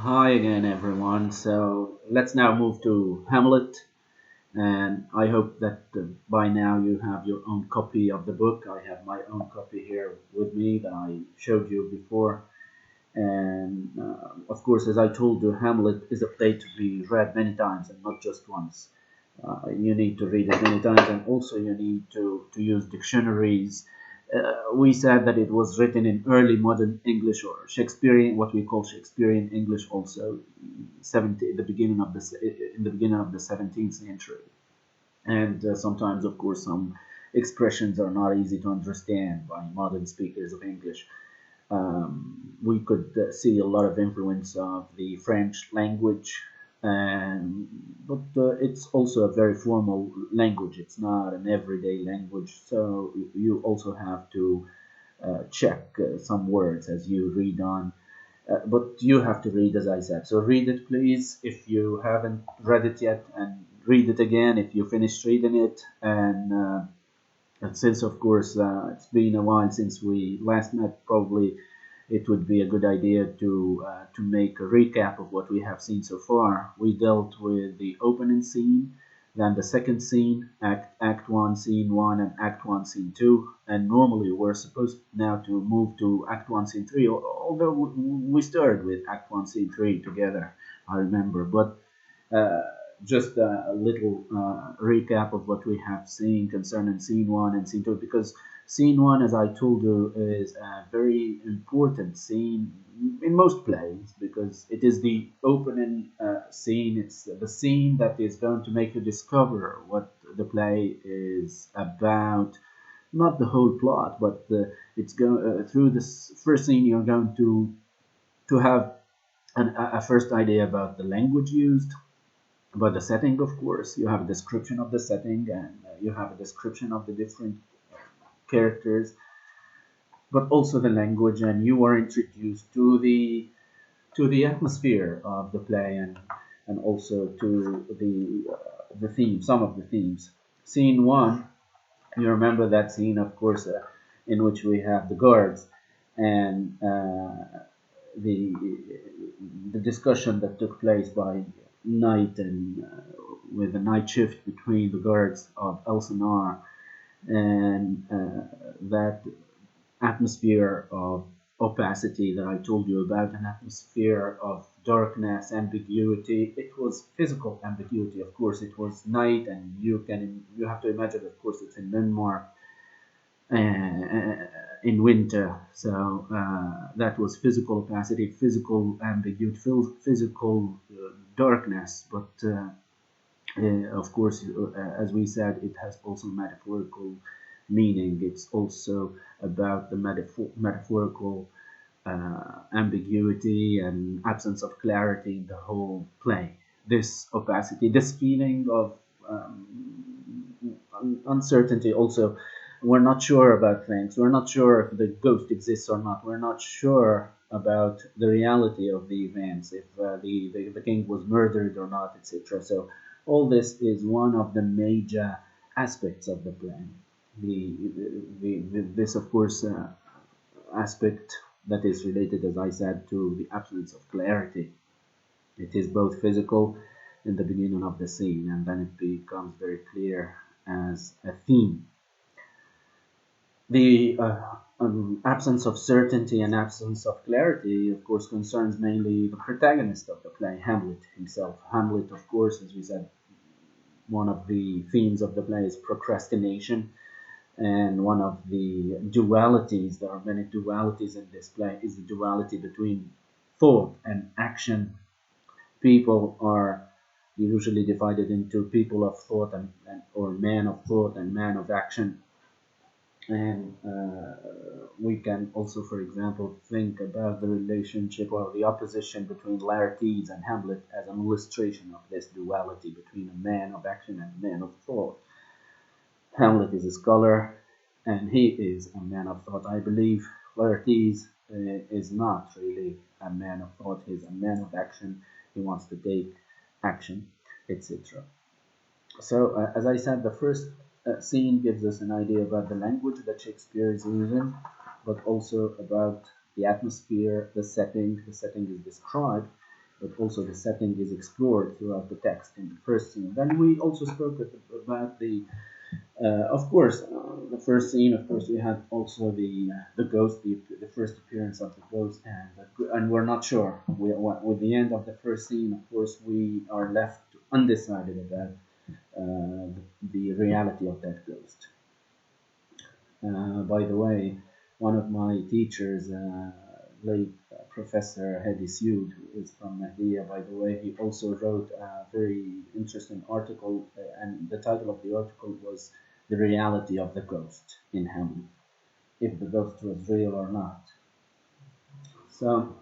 Hi again, everyone. So let's now move to Hamlet, and I hope that by now you have your own copy of the book. I have my own copy here with me that I showed you before. And of course, as I told you, Hamlet is a play to be read many times and not just once. You need to read it many times, and also you need to use dictionaries. We said that it was written in early modern English or Shakespearean, what we call Shakespearean English, also 70, the beginning of the in the beginning of the 17th century. And sometimes, of course, some expressions are not easy to understand by modern speakers of English. We could see a lot of influence of the French language, but it's also a very formal language. It's not an everyday language, so you also have to check some words as you read on. But you have to read, as I said. So read it, please, if you haven't read it yet, and read it again if you finished reading it. And since, of course, it's been a while since we last met, probably it would be a good idea to make a recap of what we have seen so far. We dealt with the opening scene, then the second scene, Act One, Scene One, and Act One, Scene Two. And normally we're supposed now to move to Act One, Scene Three. Although we started with Act One, Scene Three together, I remember, but. Uh, just a little recap of what we have seen concerning scene one and scene two, because scene one, as I told you, is a very important scene in most plays because it is the opening scene. It's the scene that is going to make you discover what the play is about. Not the whole plot, but it's going through this first scene. You're going to have a first idea about the language used, but the setting, of course, you have a description of the setting, and you have a description of the different characters, but also the language, and you are introduced to the atmosphere of the play, and also to the theme, some of the themes. Scene one, you remember that scene, of course, in which we have the guards and the the discussion that took place by night and with the night shift between the guards of Elsinore, and that atmosphere of opacity that I told you about, an atmosphere of darkness, ambiguity. It was physical ambiguity, of course. It was night, and you have to imagine, of course, it's in Denmark in winter. So that was physical opacity, physical ambiguity, physical darkness. But of course, as we said, it has also metaphorical meaning. It's also about the metaphorical ambiguity and absence of clarity in the whole play. This opacity, this feeling of uncertainty also. We're not sure about things. We're not sure if the ghost exists or not. We're not sure about the reality of the events, if the king was murdered or not, etc. So all this is one of the major aspects of the play. This, of course, aspect that is related, as I said, to the absence of clarity. It is both physical in the beginning of the scene, and then it becomes very clear as a theme. The absence of certainty and absence of clarity, of course, concerns mainly the protagonist of the play, Hamlet himself. Hamlet, of course, as we said, one of the themes of the play is procrastination, and one of the dualities, there are many dualities in this play, is the duality between thought and action. People are usually divided into people of thought or man of thought and man of action. And we can also, for example, think about the relationship or the opposition between Laertes and Hamlet as an illustration of this duality between a man of action and a man of thought. Hamlet is a scholar, and he is a man of thought. I believe Laertes is not really a man of thought. He's a man of action. He wants to take action, etc. So, as I said, the first scene gives us an idea about the language that Shakespeare is using, but also about the atmosphere, the setting. The setting is described, but also the setting is explored throughout the text in the first scene. Then we also spoke about of course, the first scene. Of course, we had also the ghost, the first appearance of the ghost, and we're not sure. With the end of the first scene, of course, we are left undecided about the reality of that ghost. By the way, one of my teachers, late Professor Hedi Sood, who is from Mahdia, by the way, he also wrote a very interesting article, and the title of the article was "The Reality of the Ghost in Hamlet," if the ghost was real or not. So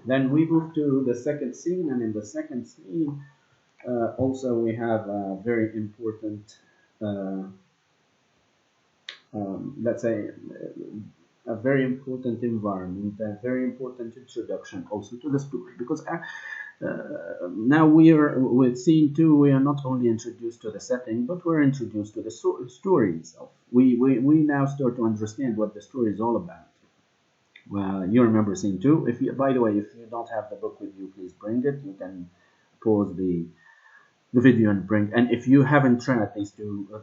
then we move to the second scene, and in the second scene, also we have a very important uh, let's say, a very important environment, a very important introduction also to the story. Because now we are with scene two, we are not only introduced to the setting, but we're introduced to the story itself. We now start to understand what the story is all about. Well, you remember scene two. If you, by the way, if you don't have the book with you, please bring it. You can pause the video and bring. And if you haven't read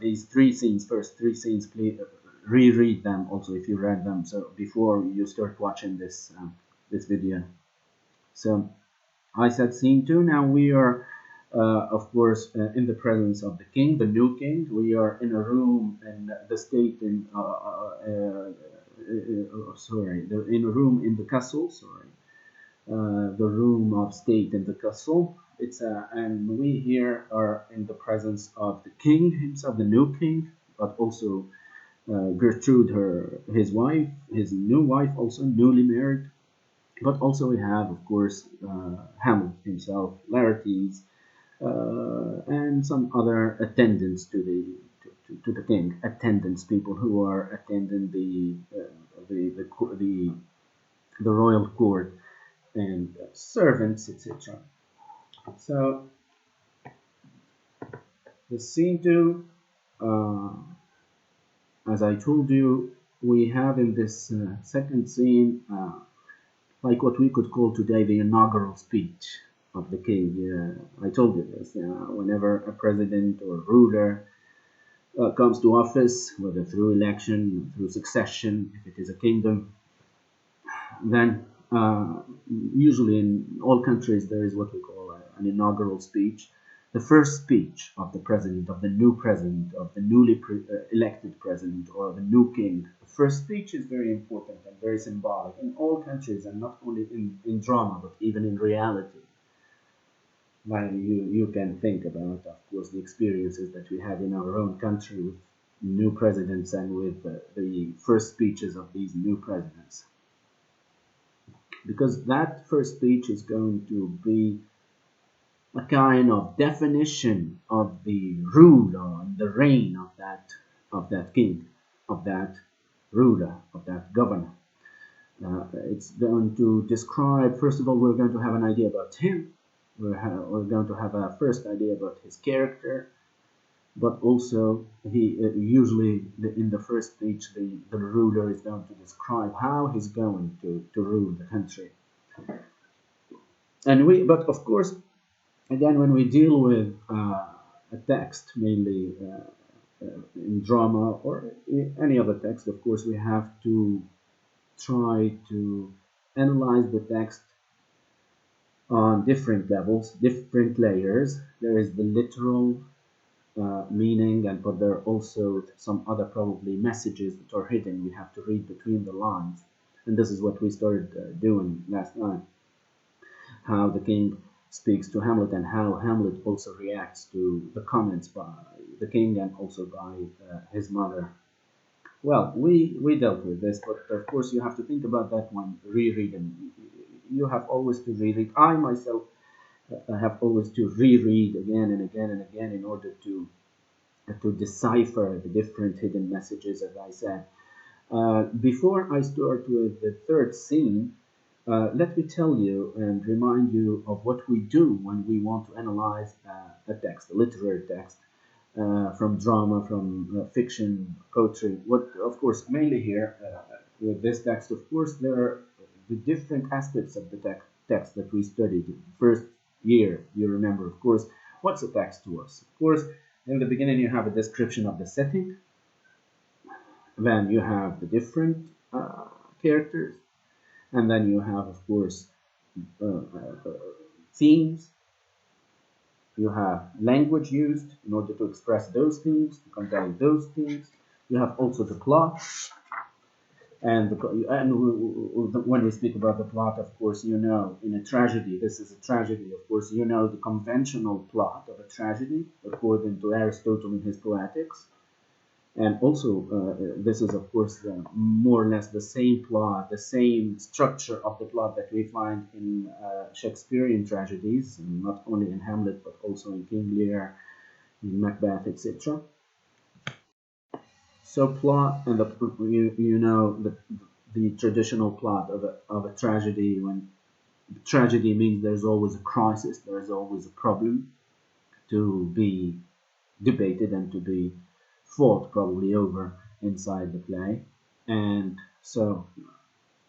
these three scenes, first three scenes, please reread them. Also, if you read them, so before you start watching this video. So I said scene two. Now we are, of course, in the presence of the king, the new king. We are in a room in the state in a room in the castle. Sorry, the room of state in the castle. And we here are in the presence of the king himself, the new king, but also Gertrude, his wife, his new wife, also newly married. But also we have, of course, Hamlet himself, Laertes, and some other attendants to the king, attendants, people who are attending the royal court, and servants, etc. So the scene two, uh, as I told you, we have in this second scene like what we could call today the inaugural speech of the king. I told you this. Whenever a president or ruler comes to office, whether through election, through succession, if it is a kingdom, then usually in all countries there is what we call an inaugural speech. The first speech of the president, of the new president, of the newly elected president, or the new king. The first speech is very important and very symbolic in all countries, and not only in drama, but even in reality. While you can think about, of course, the experiences that we have in our own country with new presidents and with the first speeches of these new presidents. Because that first speech is going to be a kind of definition of the rule or the reign of that king, of that ruler, of that governor. It's going to describe. First of all, we're going to have an idea about him. We're going to have a first idea about his character, but also he usually in the first speech the ruler is going to describe how he's going to rule the country. But of course, again, when we deal with a text, mainly in drama or any other text, of course, we have to try to analyze the text on different levels, different layers. There is the literal meaning, but there are also some other probably messages that are hidden. We have to read between the lines, and this is what we started doing last night. How the king speaks to Hamlet and how Hamlet also reacts to the comments by the king and also by his mother. Well, we dealt with this, but of course you have to think about that one rereading. You have always to reread. I myself have always to reread again and again and again in order to decipher the different hidden messages, as I said. Before I start with the third scene, let me tell you and remind you of what we do when we want to analyze a text, a literary text, from drama, from fiction, poetry. What, of course, mainly here with this text, of course, there are the different aspects of the text that we studied. First, year. You remember, of course, what's the text to us. Of course, in the beginning you have a description of the setting, then you have the different characters, and then you have, of course, themes. You have language used in order to express those themes, to convey those themes. You have also the plot, and when we speak about the plot, of course, in a tragedy, this is a tragedy. Of course, the conventional plot of a tragedy, according to Aristotle in his Poetics. And also, this is, of course, more or less the same plot, the same structure of the plot that we find in Shakespearean tragedies, and not only in Hamlet, but also in King Lear, in Macbeth, etc. So plot and the traditional plot of a tragedy, when tragedy means there's always a crisis, there's always a problem to be debated and to be fought probably over inside the play. And so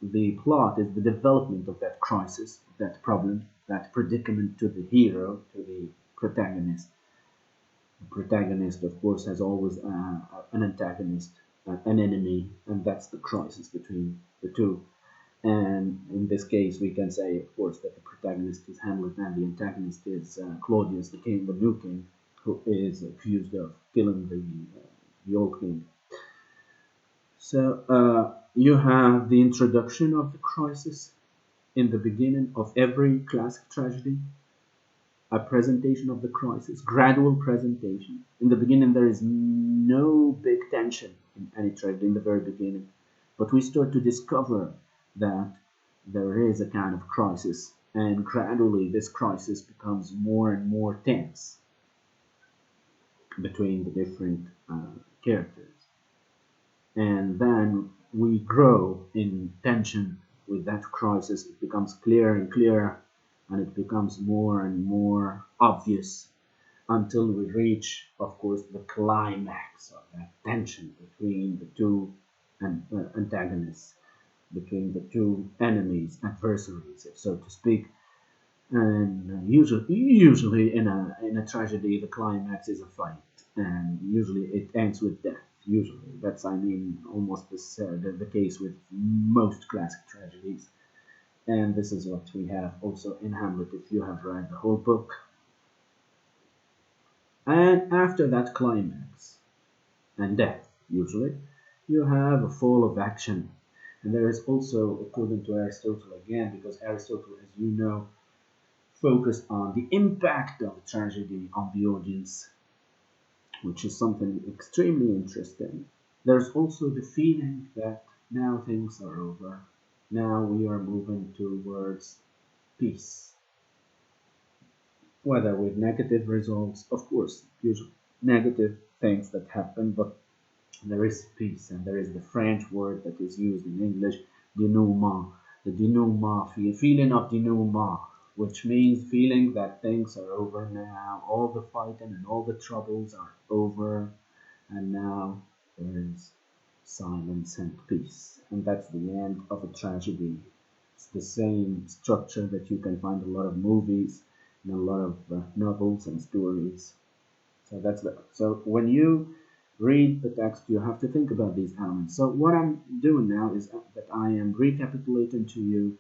the plot is the development of that crisis, that problem, that predicament to the hero, to the protagonist. The protagonist, of course, has always an antagonist, an enemy, and that's the crisis between the two. And in this case, we can say, of course, that the protagonist is Hamlet and the antagonist is Claudius, the king, the new king, who is accused of killing the old king. So you have the introduction of the crisis in the beginning of every classic tragedy, a presentation of the crisis, gradual presentation. In the beginning, there is no big tension in any tragedy in the very beginning, but we start to discover that there is a kind of crisis, and gradually this crisis becomes more and more tense between the different characters. And then we grow in tension with that crisis. It becomes clearer and clearer, and it becomes more and more obvious until we reach, of course, the climax of that tension between the two antagonists, between the two enemies, adversaries, so to speak. And usually in a tragedy, the climax is a fight, and usually it ends with death. Usually, that's almost the case with most classic tragedies. And this is what we have also in Hamlet, if you have read the whole book. And after that climax, and death, usually, you have a fall of action. And there is also, according to Aristotle again, because Aristotle, as you know, focused on the impact of tragedy on the audience, which is something extremely interesting. There's also the feeling that now things are over. Now we are moving towards peace. Whether with negative results, of course, usually negative things that happen, but there is peace, and there is the French word that is used in English, denouement, the denouement, feeling of denouement, which means feeling that things are over now, all the fighting and all the troubles are over, and now there is silence and peace. And that's the end of a tragedy. It's the same structure that you can find in a lot of movies and a lot of novels and stories. So when you read the text, you have to think about these elements. So what I'm doing now is that I am recapitulating to you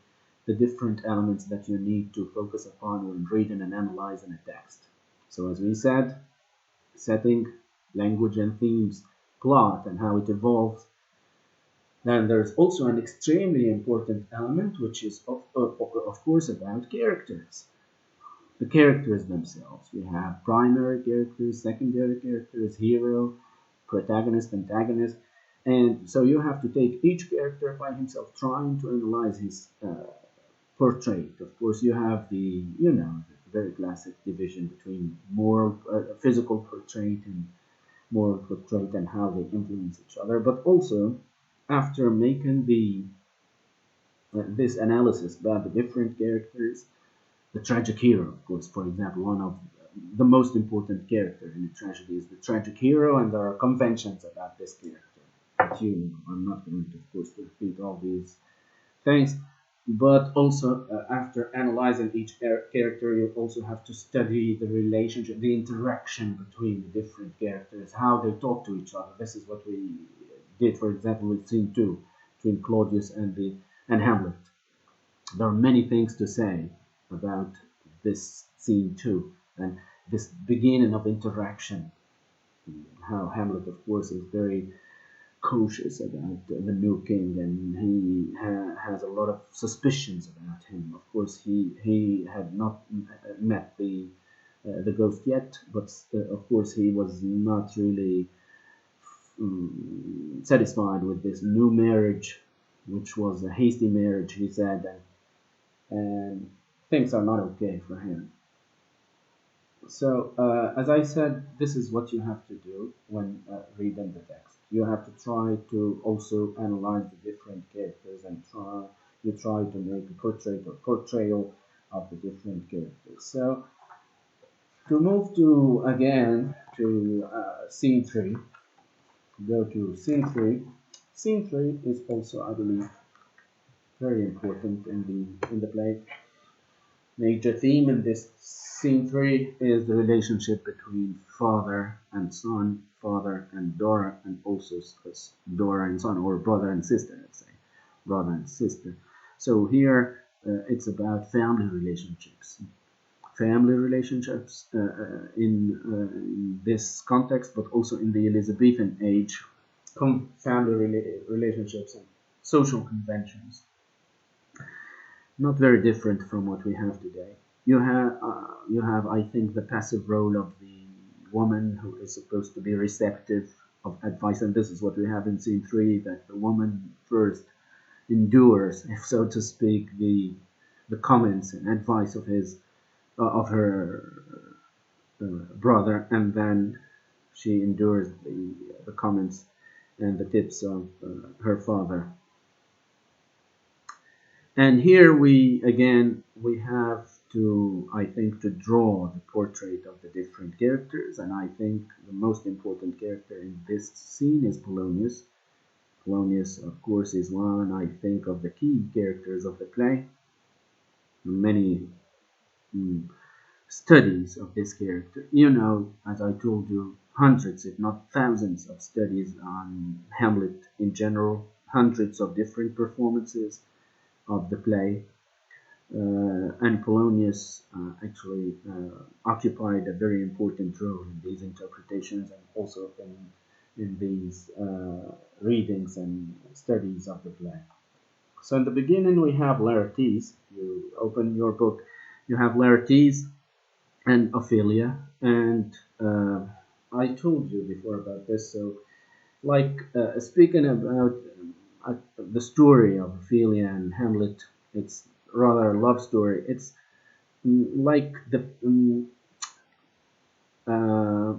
the different elements that you need to focus upon when reading and analyzing a text. So as we said, setting, language and themes, plot and how it evolves. Then there's also an extremely important element, which is of course about characters. The characters themselves. We have primary characters, secondary characters, hero, protagonist, antagonist, and so you have to take each character by himself, trying to analyze his portrait. Of course, you have the very classic division between moral, physical portrait and moral portrait, and how they influence each other. But also, after making the this analysis about the different characters, the tragic hero, of course, for example, one of the most important character in a tragedy is the tragic hero, and there are conventions about this character that I'm not going to, of course, to repeat all these things. But also, after analyzing each character, you also have to study the relationship, the interaction between the different characters, how they talk to each other. This is what we did, for example, with scene two between Claudius and Hamlet. There are many things to say about this scene too, and this beginning of interaction. How Hamlet, of course, is very cautious about the new king, and he has a lot of suspicions about him. Of course, he had not met the ghost yet, but of course he was not really satisfied with this new marriage, which was a hasty marriage, he said, and things are not okay for him. So, as I said, this is what you have to do when reading the text. You have to try to also analyze the different characters and try to make a portrayal of the different characters. So, to move to again to scene three, go to scene three. Scene three is also, I believe, very important in the play. Major theme in this scene three is the relationship between father and son, father and daughter, and also daughter and son, or brother and sister, let's say, brother and sister. So here it's about family relationships in this context, but also in the Elizabethan age, family relationships and social conventions, not very different from what we have today. You have, I think, the passive role of the woman who is supposed to be receptive of advice, and this is what we have in scene three. That the woman first endures, if so to speak, the comments and advice of her brother, and then she endures the comments and the tips of her father. And here we have to, I think, to draw the portrait of the different characters, and I think the most important character in this scene is Polonius. Polonius, of course, is one, I think, of the key characters of the play. Many studies of this character. As I told you, hundreds, if not thousands, of studies on Hamlet in general, hundreds of different performances of the play. And Polonius actually occupied a very important role in these interpretations and also in these readings and studies of the play. So in the beginning we have Laertes. You open your book, you have Laertes and Ophelia, and I told you before about this. So, like speaking about the story of Ophelia and Hamlet, it's rather a love story. It's like the uh,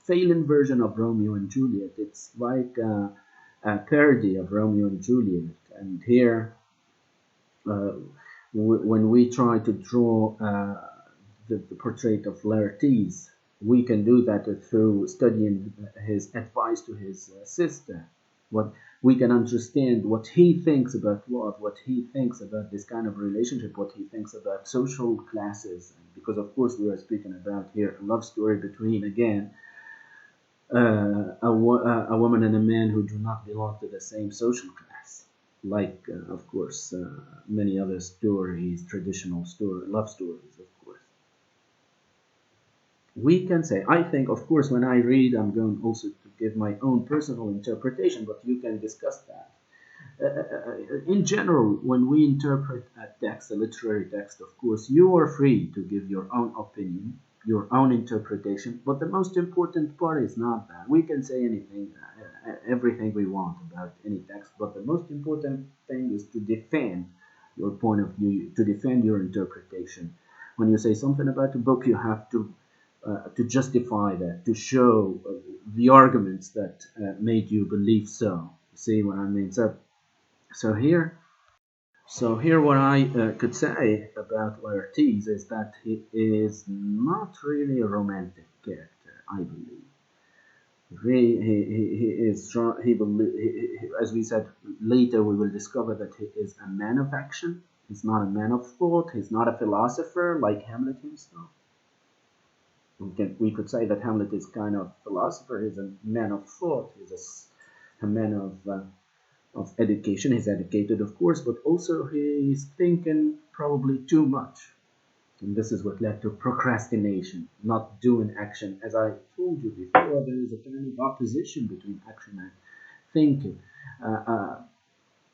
Phelan version of Romeo and Juliet. It's like a parody of Romeo and Juliet. And here, uh, when we try to draw the portrait of Laertes, we can do that through studying his advice to his sister. What we can understand what he thinks about love, what he thinks about this kind of relationship, what he thinks about social classes. Because of course we are speaking about here a love story between again a woman and a man who do not belong to the same social class. Like of course many other stories, traditional love stories, of course. We can say, I think, of course, when I read, I'm going also to give my own personal interpretation, but you can discuss that. In general, when we interpret a text, a literary text, of course, you are free to give your own opinion, your own interpretation, but the most important part is not that. We can say anything, everything we want about any text, but the most important thing is to defend your point of view, to defend your interpretation. When you say something about a book, you have to justify that, to show the arguments that made you believe so. See what I mean? So here, what I could say about Laertes is that he is not really a romantic character, I believe. He is strong. As we said later, we will discover that he is a man of action. He's not a man of thought. He's not a philosopher like Hamlet himself. We could say that Hamlet is kind of philosopher. He's a man of thought. A man of education. He's educated, of course, but also he's thinking probably too much. And this is what led to procrastination, not doing action. As I told you before, there is a kind of opposition between action and thinking. Uh, uh,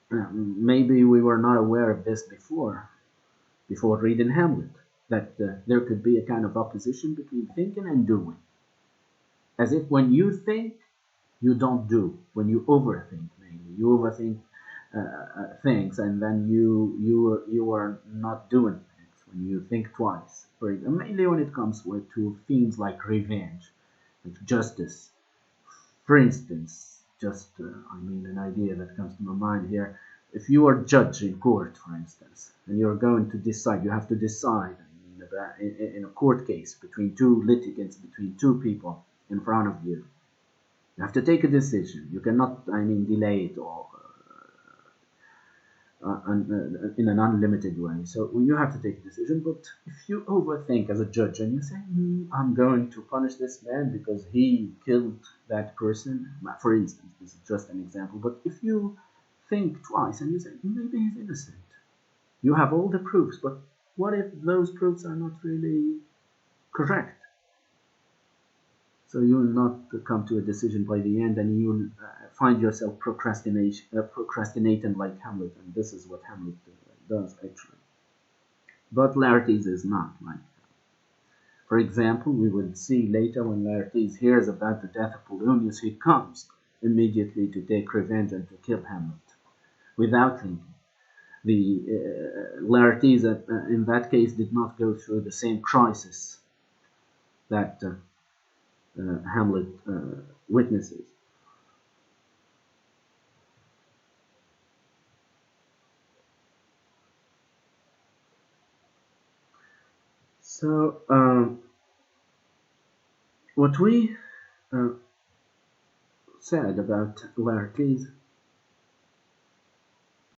Maybe we were not aware of this before reading Hamlet, that there could be a kind of opposition between thinking and doing. As if when you think, you don't do. When you overthink, maybe you overthink things, and then you are not doing things when you think twice. Mainly when it comes to themes like revenge, like justice. For instance, just I mean an idea that comes to my mind here. If you are judge in court, for instance, and you're going to decide, you have to decide in a court case between two litigants, between two people in front of you. You have to take a decision. You cannot, I mean, delay it or in an unlimited way. So you have to take a decision. But if you overthink as a judge and you say, I'm going to punish this man because he killed that person, for instance, this is just an example. But if you think twice and you say, maybe he's innocent, you have all the proofs, but what if those proofs are not really correct? So you will not come to a decision by the end, and you will find yourself procrastinating like Hamlet, and this is what Hamlet does actually. But Laertes is not like that. For example, we will see later when Laertes hears about the death of Polonius, he comes immediately to take revenge and to kill Hamlet without thinking. The Laertes in that case did not go through the same crisis that Hamlet witnesses. So, what we uh, said about Laertes